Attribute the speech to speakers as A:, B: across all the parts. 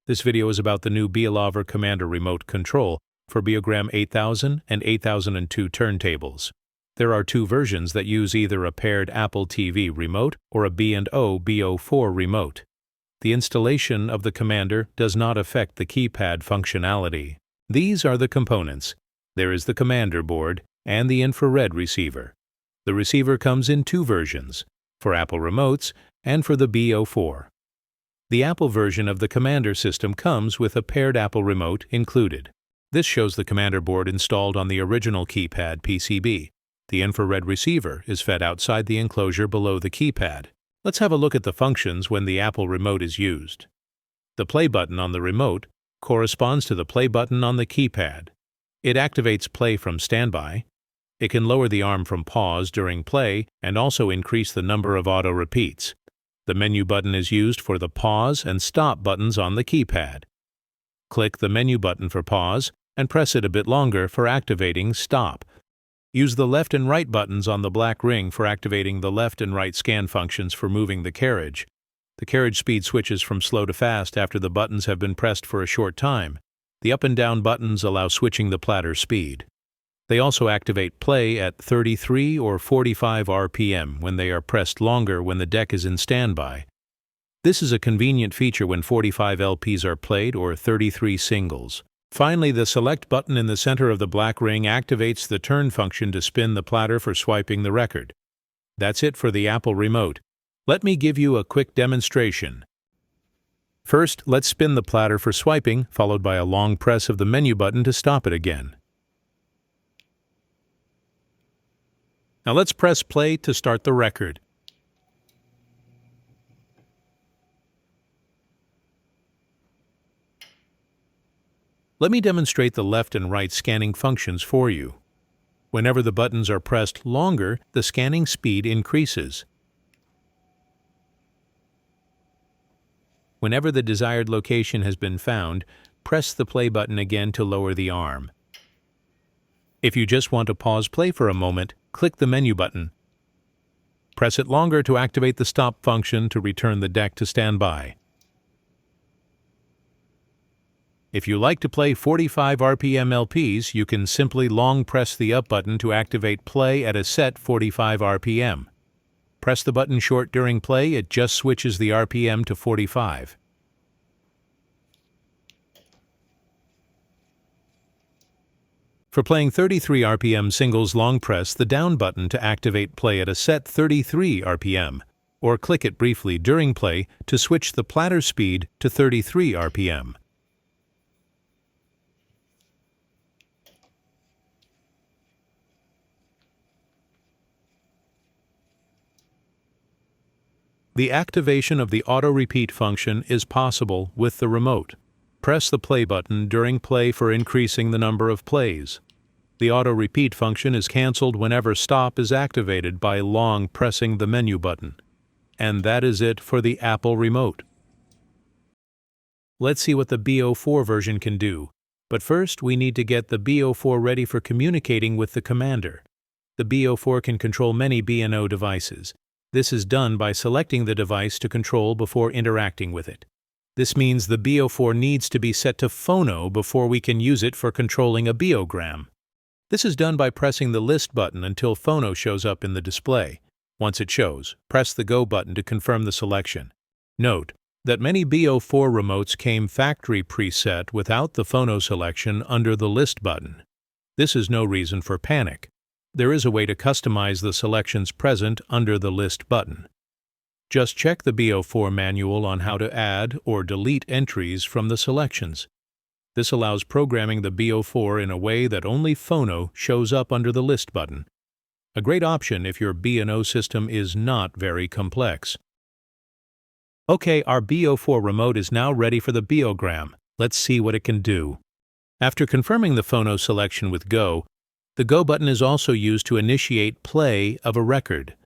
A: This video is about the new Beolover Commander remote control for Beogram 8000 and 8002 turntables. There are two versions that use either a paired Apple TV remote or a B&O Beo4 remote. The installation of the Commander does not affect the keypad functionality. These are the components. There is the Commander board and the infrared receiver. The receiver comes in two versions, for Apple remotes and for the Beo4. The Apple version of the Commander system comes with a paired Apple remote included. This shows the Commander board installed on the original keypad PCB. The infrared receiver is fed outside the enclosure below the keypad. Let's have a look at the functions when the Apple remote is used. The play button on the remote corresponds to the play button on the keypad. It activates play from standby. It can lower the arm from pause during play and also increase the number of auto repeats. The menu button is used for the pause and stop buttons on the keypad. Click the menu button for pause and press it a bit longer for activating stop. Use the left and right buttons on the black ring for activating the left and right scan functions for moving the carriage. The carriage speed switches from slow to fast after the buttons have been pressed for a short time. The up and down buttons allow switching the platter speed. They also activate play at 33 or 45 RPM when they are pressed longer when the deck is in standby. This is a convenient feature when 45 LPs are played or 33 singles. Finally, the select button in the center of the black ring activates the turn function to spin the platter for swiping the record. That's it for the Apple remote. Let me give you a quick demonstration. First, let's spin the platter for swiping, followed by a long press of the menu button to stop it again. Now let's press play to start the record. Let me demonstrate the left and right scanning functions for you. Whenever the buttons are pressed longer, the scanning speed increases. Whenever the desired location has been found, press the play button again to lower the arm. If you just want to pause play for a moment, click the menu button. Press it longer to activate the stop function to return the deck to standby. If you like to play 45 RPM LPs, you can simply long press the up button to activate play at a set 45 RPM. Press the button short during play, it just switches the RPM to 45. For playing 33 RPM singles, long press the down button to activate play at a set 33 RPM, or click it briefly during play to switch the platter speed to 33 RPM. The activation of the auto-repeat function is possible with the remote. Press the play button during play for increasing the number of plays. The auto-repeat function is cancelled whenever stop is activated by long pressing the menu button. And that is it for the Apple remote. Let's see what the Beo4 version can do. But first, we need to get the Beo4 ready for communicating with the Commander. The Beo4 can control many B&O devices. This is done by selecting the device to control before interacting with it. This means the Beo4 needs to be set to phono before we can use it for controlling a Beogram. This is done by pressing the list button until phono shows up in the display. Once it shows, press the go button to confirm the selection. Note that many Beo4 remotes came factory preset without the phono selection under the list button. This is no reason for panic. There is a way to customize the selections present under the list button. Just check the Beo4 manual on how to add or delete entries from the selections. This allows programming the Beo4 in a way that only phono shows up under the list button. A great option if your B&O system is not very complex. Okay, our Beo4 remote is now ready for the Beogram. Let's see what it can do. After confirming the phono selection with Go, the Go button is also used to initiate play of a record.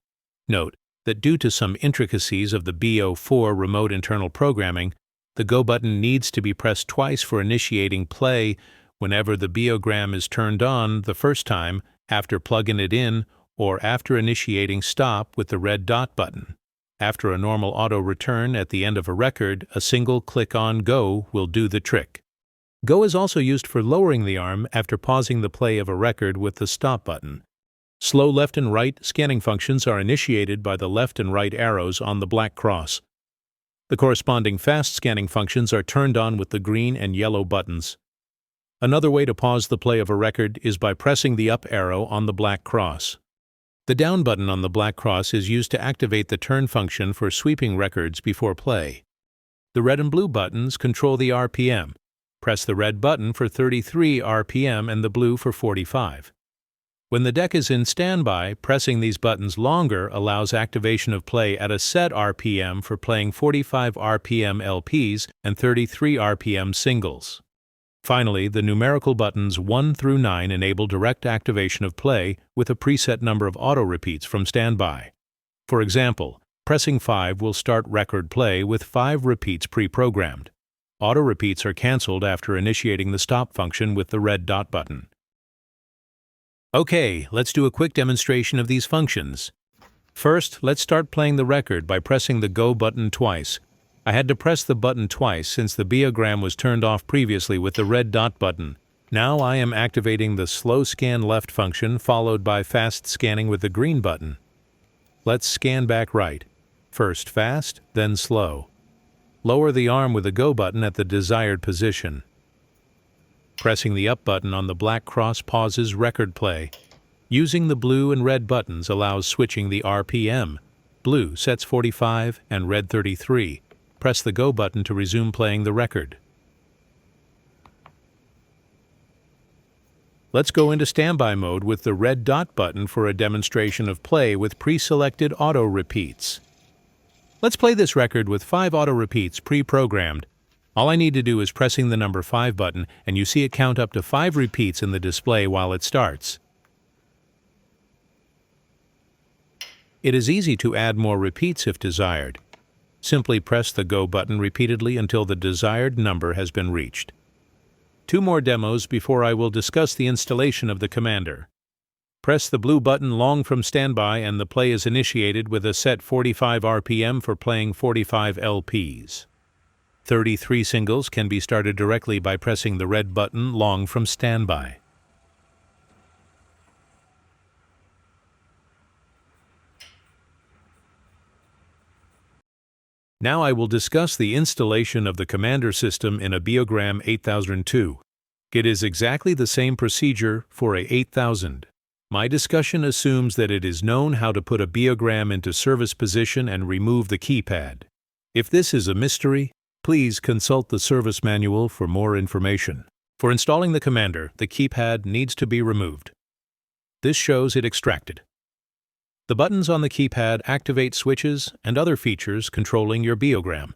A: Note that due to some intricacies of the Beo4 remote internal programming, the Go button needs to be pressed twice for initiating play whenever the Beogram is turned on the first time, after plugging it in, or after initiating stop with the red dot button. After a normal auto return at the end of a record, a single click on Go will do the trick. Go is also used for lowering the arm after pausing the play of a record with the stop button. Slow left and right scanning functions are initiated by the left and right arrows on the black cross. The corresponding fast scanning functions are turned on with the green and yellow buttons. Another way to pause the play of a record is by pressing the up arrow on the black cross. The down button on the black cross is used to activate the turn function for sweeping records before play. The red and blue buttons control the RPM. Press the red button for 33 RPM and the blue for 45. When the deck is in standby, pressing these buttons longer allows activation of play at a set RPM for playing 45 RPM LPs and 33 RPM singles. Finally, the numerical buttons 1 through 9 enable direct activation of play with a preset number of auto repeats from standby. For example, pressing 5 will start record play with 5 repeats pre-programmed. Auto repeats are cancelled after initiating the stop function with the red dot button. Okay, let's do a quick demonstration of these functions. First, let's start playing the record by pressing the Go button twice. I had to press the button twice since the Beogram was turned off previously with the red dot button. Now I am activating the slow scan left function followed by fast scanning with the green button. Let's scan back right. First fast, then slow. Lower the arm with the Go button at the desired position. Pressing the up button on the black cross pauses record play. Using the blue and red buttons allows switching the RPM. Blue sets 45 and red 33. Press the Go button to resume playing the record. Let's go into standby mode with the red dot button for a demonstration of play with pre-selected auto repeats. Let's play this record with 5 auto repeats pre-programmed. All I need to do is pressing the number 5 button and you see it count up to 5 repeats in the display while it starts. It is easy to add more repeats if desired. Simply press the Go button repeatedly until the desired number has been reached. 2 more demos before I will discuss the installation of the Commander. Press the blue button long from standby and the play is initiated with a set 45 RPM for playing 45 LPs. 33 singles can be started directly by pressing the red button long from standby. Now I will discuss the installation of the Commander system in a Beogram 8002. It is exactly the same procedure for a 8000. My discussion assumes that it is known how to put a Beogram into service position and remove the keypad. If this is a mystery, please consult the service manual for more information. For installing the Commander, the keypad needs to be removed. This shows it extracted. The buttons on the keypad activate switches and other features controlling your Beogram.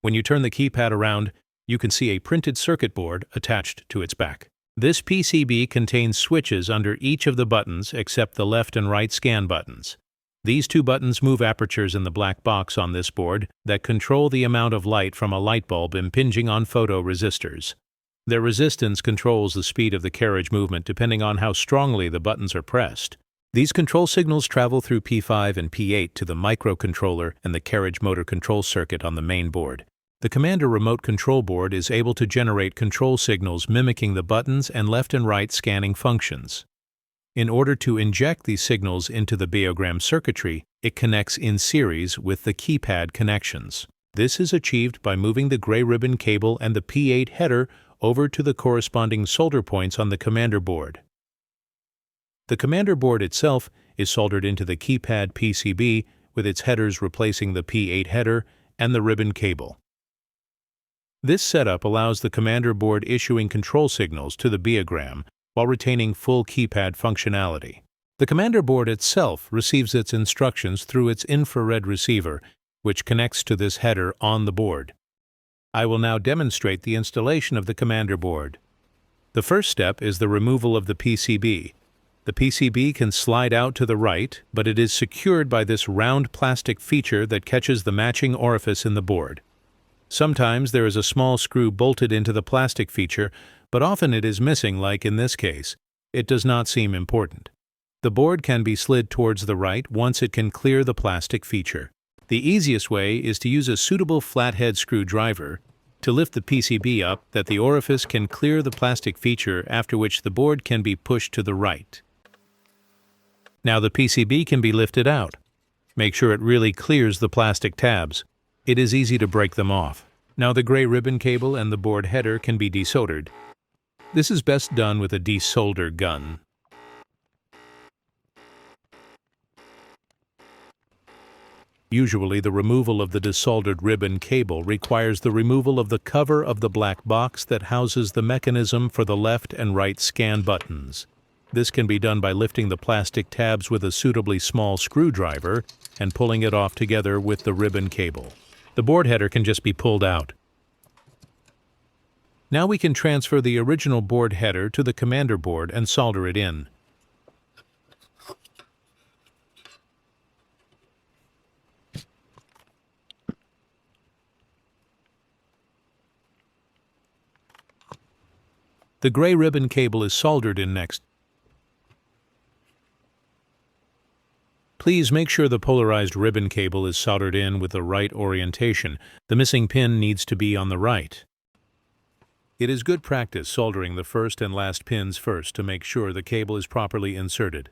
A: When you turn the keypad around, you can see a printed circuit board attached to its back. This PCB contains switches under each of the buttons except the left and right scan buttons. These 2 buttons move apertures in the black box on this board that control the amount of light from a light bulb impinging on photoresistors. Their resistance controls the speed of the carriage movement depending on how strongly the buttons are pressed. These control signals travel through P5 and P8 to the microcontroller and the carriage motor control circuit on the main board. The Commander remote control board is able to generate control signals mimicking the buttons and left and right scanning functions. In order to inject these signals into the Beogram circuitry, it connects in series with the keypad connections. This is achieved by moving the gray ribbon cable and the P8 header over to the corresponding solder points on the Commander board. The Commander board itself is soldered into the keypad PCB with its headers replacing the P8 header and the ribbon cable. This setup allows the Commander board issuing control signals to the Beogram while retaining full keypad functionality. The Commander board itself receives its instructions through its infrared receiver, which connects to this header on the board. I will now demonstrate the installation of the Commander board. The first step is the removal of the PCB. The PCB can slide out to the right, but it is secured by this round plastic feature that catches the matching orifice in the board. Sometimes there is a small screw bolted into the plastic feature, but often it is missing, like in this case. It does not seem important. The board can be slid towards the right once it can clear the plastic feature. The easiest way is to use a suitable flathead screwdriver to lift the PCB up that the orifice can clear the plastic feature, after which the board can be pushed to the right. Now the PCB can be lifted out. Make sure it really clears the plastic tabs. It is easy to break them off. Now the gray ribbon cable and the board header can be desoldered. This is best done with a desolder gun. Usually the removal of the desoldered ribbon cable requires the removal of the cover of the black box that houses the mechanism for the left and right scan buttons. This can be done by lifting the plastic tabs with a suitably small screwdriver and pulling it off together with the ribbon cable. The board header can just be pulled out. Now we can transfer the original board header to the Commander board and solder it in. The gray ribbon cable is soldered in next. Please make sure the polarized ribbon cable is soldered in with the right orientation. The missing pin needs to be on the right. It is good practice soldering the first and last pins first to make sure the cable is properly inserted.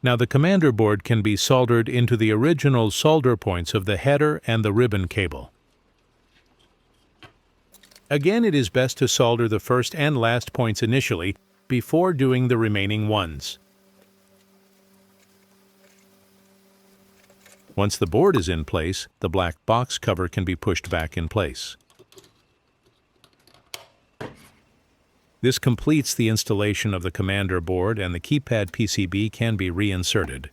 A: Now the Commander board can be soldered into the original solder points of the header and the ribbon cable. Again, it is best to solder the first and last points initially before doing the remaining ones. Once the board is in place, the black box cover can be pushed back in place. This completes the installation of the Commander board, and the keypad PCB can be reinserted.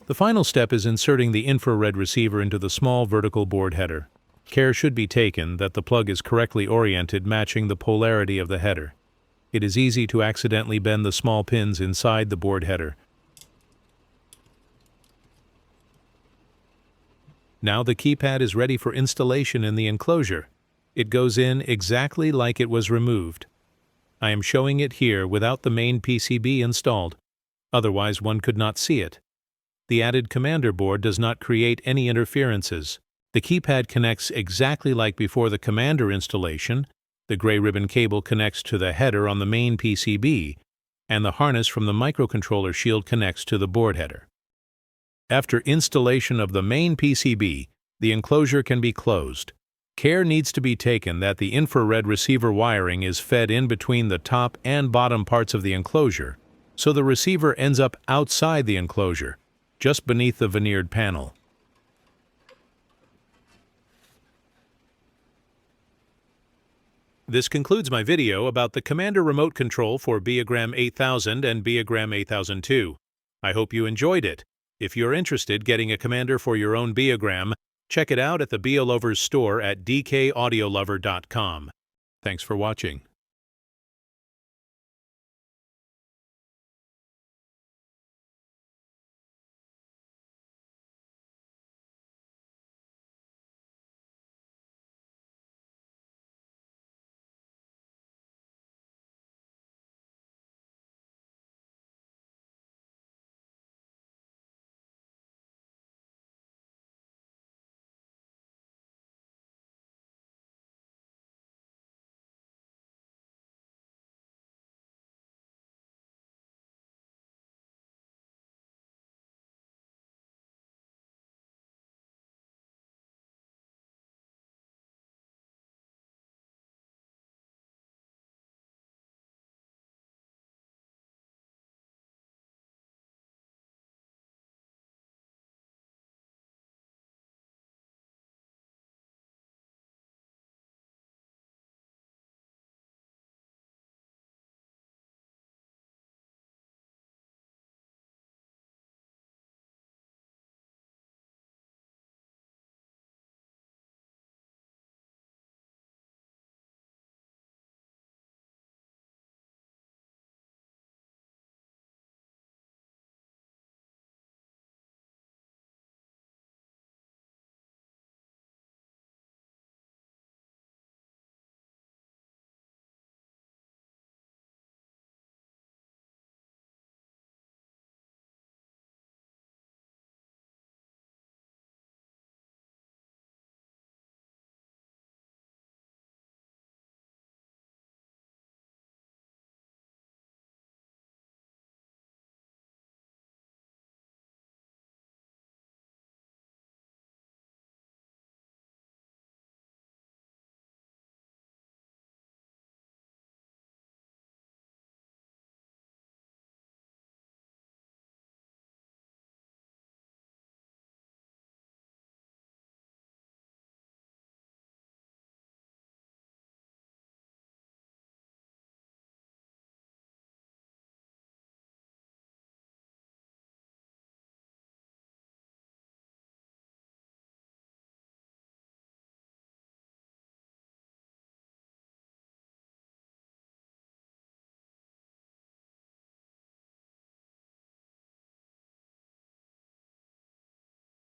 A: The final step is inserting the infrared receiver into the small vertical board header. Care should be taken that the plug is correctly oriented, matching the polarity of the header. It is easy to accidentally bend the small pins inside the board header. Now the keypad is ready for installation in the enclosure. It goes in exactly like it was removed. I am showing it here without the main PCB installed. Otherwise one could not see it. The added Commander board does not create any interferences. The keypad connects exactly like before the Commander installation. The gray ribbon cable connects to the header on the main PCB, and the harness from the microcontroller shield connects to the board header. After installation of the main PCB, the enclosure can be closed. Care needs to be taken that the infrared receiver wiring is fed in between the top and bottom parts of the enclosure, so the receiver ends up outside the enclosure, just beneath the veneered panel. This concludes my video about the Commander remote control for Beogram 8000 and Beogram 8002. I hope you enjoyed it. If you're interested in getting a Commander for your own Beogram, check it out at the Beolover's store at dkaudiolover.com. Thanks for watching.